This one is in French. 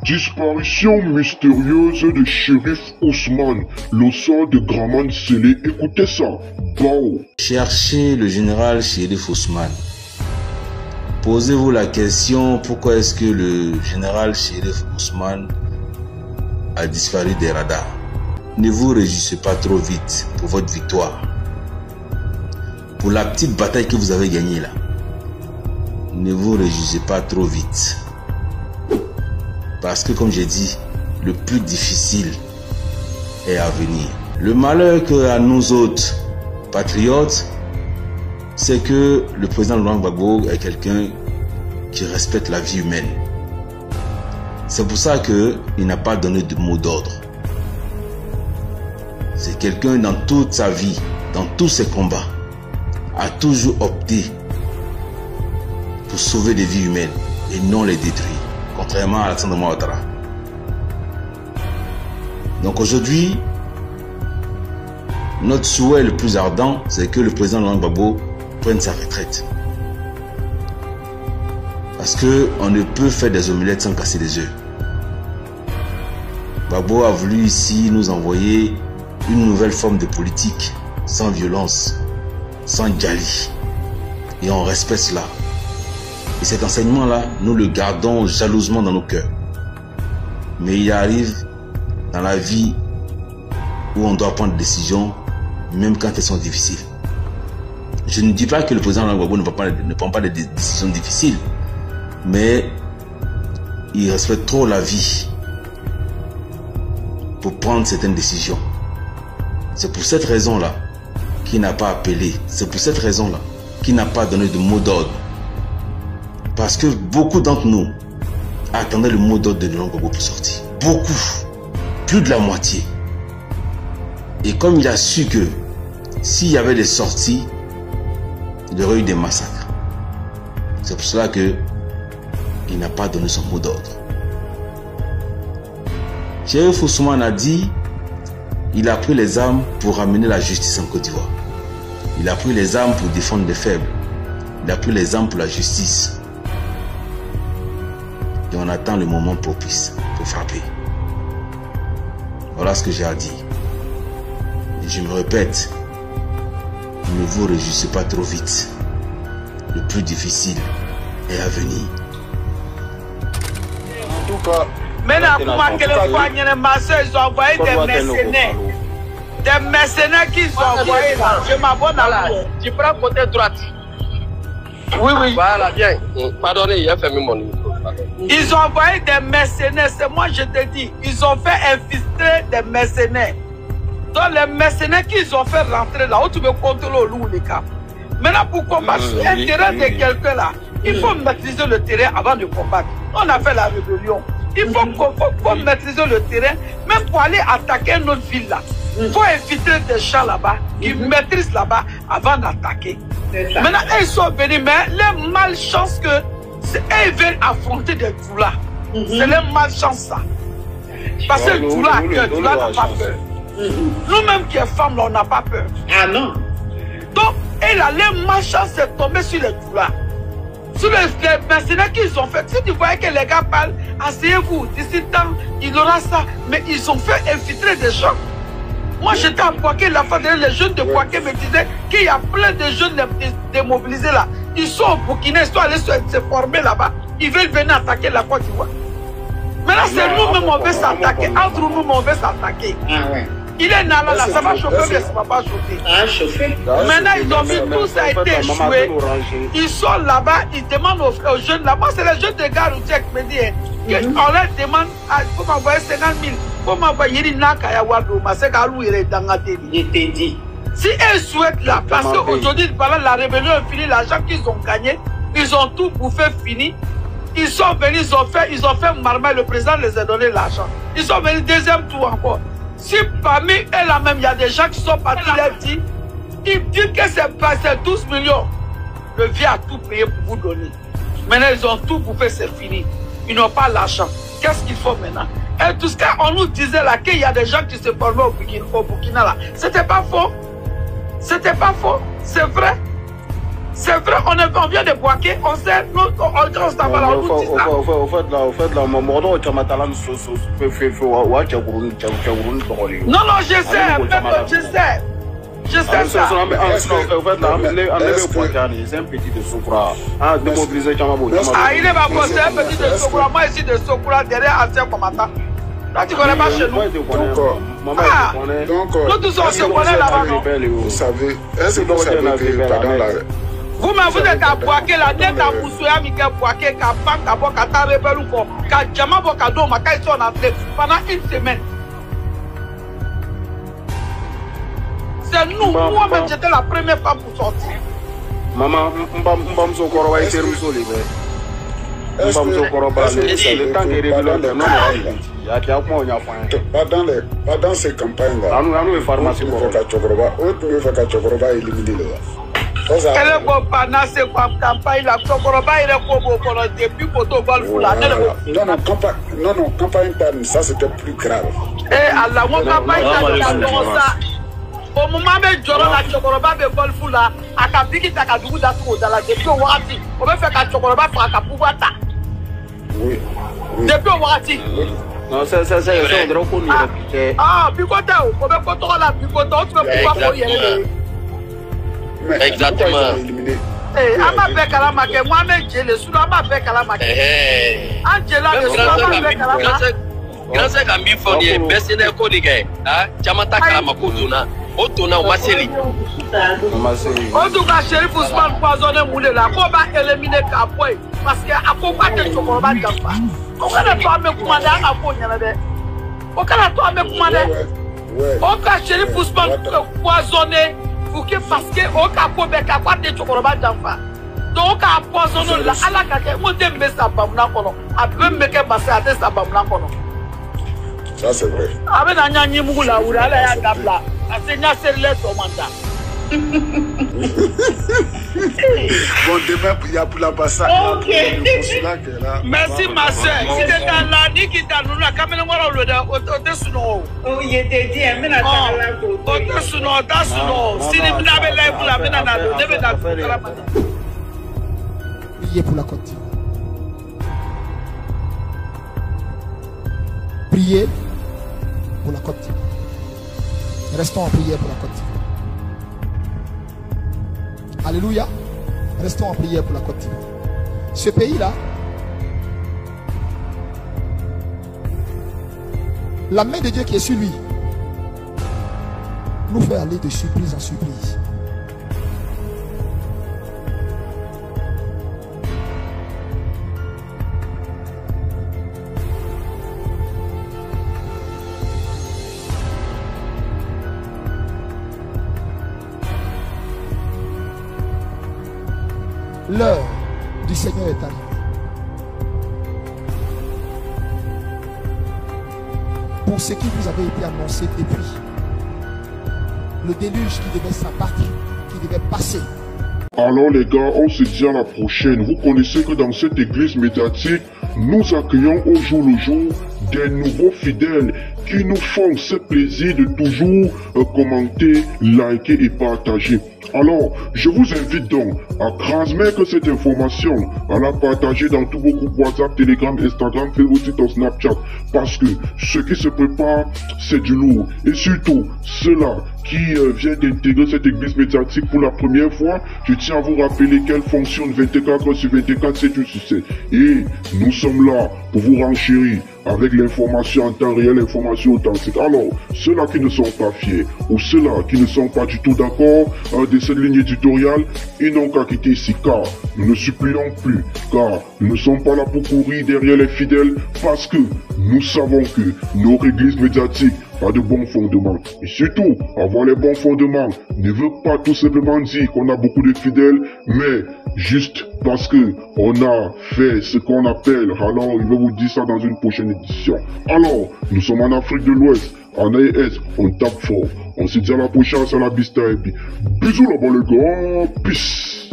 Disparition mystérieuse de Shérif Ousmane, le sort de Graman scellé. Écoutez ça. Bao. Cherchez le général Shérif Ousmane. Posez-vous la question, pourquoi est-ce que le général Shérif Ousmane a disparu des radars? Ne vous réjouissez pas trop vite pour votre victoire. Pour la petite bataille que vous avez gagnée là. Ne vous réjouissez pas trop vite. Parce que comme j'ai dit, le plus difficile est à venir. Le malheur qu'à nous autres patriotes, c'est que le président Laurent Gbagbo est quelqu'un qui respecte la vie humaine. C'est pour ça qu'il n'a pas donné de mot d'ordre. C'est quelqu'un dans toute sa vie, dans tous ses combats, a toujours opté pour sauver des vies humaines et non les détruire. Contrairement à Alassane Dramane Ouattara. Donc aujourd'hui, notre souhait le plus ardent, c'est que le président Laurent Gbagbo prenne sa retraite. Parce qu'on ne peut faire des omelettes sans casser les œufs. Gbagbo a voulu ici nous envoyer une nouvelle forme de politique, sans violence, sans djali. Et on respecte cela. Et cet enseignement-là, nous le gardons jalousement dans nos cœurs. Mais il arrive dans la vie où on doit prendre des décisions, même quand elles sont difficiles. Je ne dis pas que le président Laurent Gbagbo ne prend pas des décisions difficiles, mais il respecte trop la vie pour prendre certaines décisions. C'est pour cette raison-là qu'il n'a pas appelé. C'est pour cette raison-là qu'il n'a pas donné de mot d'ordre. Parce que beaucoup d'entre nous attendaient le mot d'ordre de Laurent Gbagbo pour sortir. Beaucoup. Plus de la moitié. Et comme il a su que s'il y avait des sorties, il y aurait eu des massacres. C'est pour cela qu'il n'a pas donné son mot d'ordre. Shérif Ousmane a dit, il a pris les armes pour ramener la justice en Côte d'Ivoire. Il a pris les armes pour défendre les faibles. Il a pris les armes pour la justice. Et on attend le moment propice pour frapper. Voilà ce que j'ai à dire. Et je me répète, ne vous réjouissez pas trop vite. Le plus difficile est à venir. En tout cas, maintenant, pour ma ils ont envoyé des mercenaires. Des mercenaires qu'ils ont envoyés là. Je m'abonne à la. Tu prends côté droite. Oui, oui. Voilà, bien. Pardonnez, il a fermé mon micro. Ils ont envoyé des mercenaires. C'est moi, je te dis. Ils ont fait infiltrer des mercenaires. Donc, les mercenaires qu'ils ont fait rentrer là, où tu veux contrôler au loup, les cas. Maintenant, pour combattre sur un terrain de quelqu'un là, il faut maîtriser le terrain avant de combattre. On a fait la rébellion. Il faut maîtriser le terrain, même pour aller attaquer notre ville là. Il faut infiltrer des gens là-bas, qui maîtrisent là-bas avant d'attaquer. Maintenant, ils sont venus, mais les malchances que ils veulent affronter des Doula. C'est les malchances ça. Parce que Doula n'a pas peur. Nous-mêmes qui sommes femmes, là, on n'a pas peur. Ah non. Donc, et là, les malchances sont tombés sur les Doula. Sur les mercenaires qu'ils ont fait. Si tu voyais que les gars parlent, asseyez-vous, d'ici temps, il aura ça. Mais ils ont fait infiltrer des gens. Moi, j'étais à Bouaké, la fois dernière, les jeunes de Bouaké me disaient qu'il y a plein de jeunes démobilisés là. Ils sont au Burkina, ils sont allés se former là-bas. Ils veulent venir attaquer la Côte d'Ivoire. Maintenant, c'est nous-mêmes, on veut s'attaquer. Entre nous, on veut s'attaquer. Ah ouais. Il est là, ça va chauffer, mais ça ne va pas chauffer. Ah, chauffer. Maintenant, ils ont mis tout ça a été échoué. Ils sont là-bas, ils demandent aux jeunes là. Moi, c'est les jeunes de gare routière qui me disent on leur demande, il faut m'envoyer 50 000. Il faut m'envoyer une Nakaya Wado. C'est qu'Alou il est dans la télé. Je t'ai dit. Si elles souhaitent là, parce qu'aujourd'hui, voilà, la rébellion est finie, l'argent qu'ils ont gagné, ils ont tout bouffé fini. Ils sont venus, ils ont fait marmaille, le président les a donné l'argent. Ils sont venus deuxième tour encore. Si parmi eux là même, il y a des gens qui sont partis, ils disent que c'est 12 millions. Le vieux a tout payé pour vous donner. Maintenant, ils ont tout bouffé, c'est fini. Ils n'ont pas l'argent. Qu'est-ce qu'il faut maintenant? Et tout ce qu'on nous disait là, qu'il y a des gens qui se formaient au Burkina là. C'était pas faux. C'était pas faux. C'est vrai. C'est vrai, on vient de Boaké, on sait, nous, on s'en va là, on nous dit ça. Au fait, là, mon mordon, tu m'as talent, Non, je sais, je sais ça. C'est un petit de Sokura. Ah, démobilisé, il est pas bon, c'est un petit de Sokura. Moi, ici de Sokura, derrière ancien combattant. Là, tu connais pas chez nous. Donc, nous tous, on se connaît là-bas, non? Vous savez, est-ce que vous savez que pendant la... Vous êtes à Boaké, la tête à Moussouya, Mika Boaké, Ka Bank, Ka Boka, Ka Rebelle ou quoi, Ka Djama Boka Doma, Ka ils sont entrés pendant une semaine. C'est nous, moi-même, j'étais la première femme pour sortir. Maman, Mbam Sokoro, été Rousseau, Mbam Sokoro, le temps qu'il est pendant ces campagnes-là, il faut que Chokoroba élimine là. Elle est bon pendant ces campagnes-là, Chokoroba il est bon pendant depuis photo golf là. Non, campagne ça c'était plus grave. Eh Allah, mon campagne ça. Au moment où je la Chokoroba de golf là, à Kabiki Takadougou d'Atou dans la depuis au Wati, on va faire que Chokoroba fasse un pouvoir ta. Oui. Depuis au Wati. Non, c'est ah, Picoté, on va pas trop la Picoté, tu vas pouvoir pour y aller. Exactement. Eh, ama beka la make, moi-même j'ai le sous, ama beka la make. Angela le sous, ama beka la make. Grâce à Gambi Fournier, Bessene Kodiga, Chamata Kalamakuduna, Otona Maseli. On doit Chérif Ousmane poisonner Moulé là, on va éliminer Kapoy, parce qu'il y a un combat de Chokoraba Djamba. On va pas me commander à Pogna. On va pas me commander. On va Chérif Ousmane poisonner. Parce que au cas où on a des chocolats d'enfants, donc à poisonner la à la carte, on te met ça bamna kono, à peu me que passer à des sabamna kono. Ça c'est vrai. Avec un nyani moula ou la ya gabla, à seigneur c'est le tomanda. Bon demain il y a pour la passage. Ok. Merci ma soeur. Si t'es dans la nuit qui t'a nous la caméra on le da au dessus non. Oh il était dit mais na la ko. Au dessus non, that's non. Si ni n'avait l'air pour la mena na le debe na. Priez pour la Côte d'Ivoire. Priez pour la Côte d'Ivoire. Restons en prière pour la Côte d'Ivoire. Alléluia. Restons en prière pour la Côte d'Ivoire. Ce pays-là, la main de Dieu qui est sur lui nous fait aller de surprise en surprise. L'heure du Seigneur est arrivée. Pour ce qui vous avait été annoncé depuis le déluge qui devait s'abattre, qui devait passer. Alors les gars, on se dit à la prochaine. Vous connaissez que dans cette église médiatique, nous accueillons au jour le jour des nouveaux fidèles qui nous font ce plaisir de toujours commenter, liker et partager. Alors, je vous invite donc à transmettre cette information, à la partager dans tous vos groupes WhatsApp, Telegram, Instagram, Facebook, Twitter, Snapchat, parce que ce qui se prépare, c'est du lourd. Et surtout, ceux-là qui viennent d'intégrer cette église médiatique pour la première fois, je tiens à vous rappeler qu'elle fonctionne 24 sur 24, c'est un succès. Et nous sommes là pour vous renchérir avec l'information en temps réel, l'information authentique. Alors, ceux-là qui ne sont pas fiers, ou ceux-là qui ne sont pas du tout d'accord de cette ligne éditoriale, ils n'ont qu'à quitter ici, car nous ne supplions plus, car nous ne sommes pas là pour courir derrière les fidèles, parce que nous savons que notre église médiatique a de bons fondements. Et surtout, avoir les bons fondements ne veut pas tout simplement dire qu'on a beaucoup de fidèles, mais juste parce que on a fait ce qu'on appelle, alors il va vous dire ça dans une prochaine édition. Alors, nous sommes en Afrique de l'Ouest, en AES, on tape fort. On se dit à la prochaine, c'est la Bista et puis bisous là-bas les gars, peace.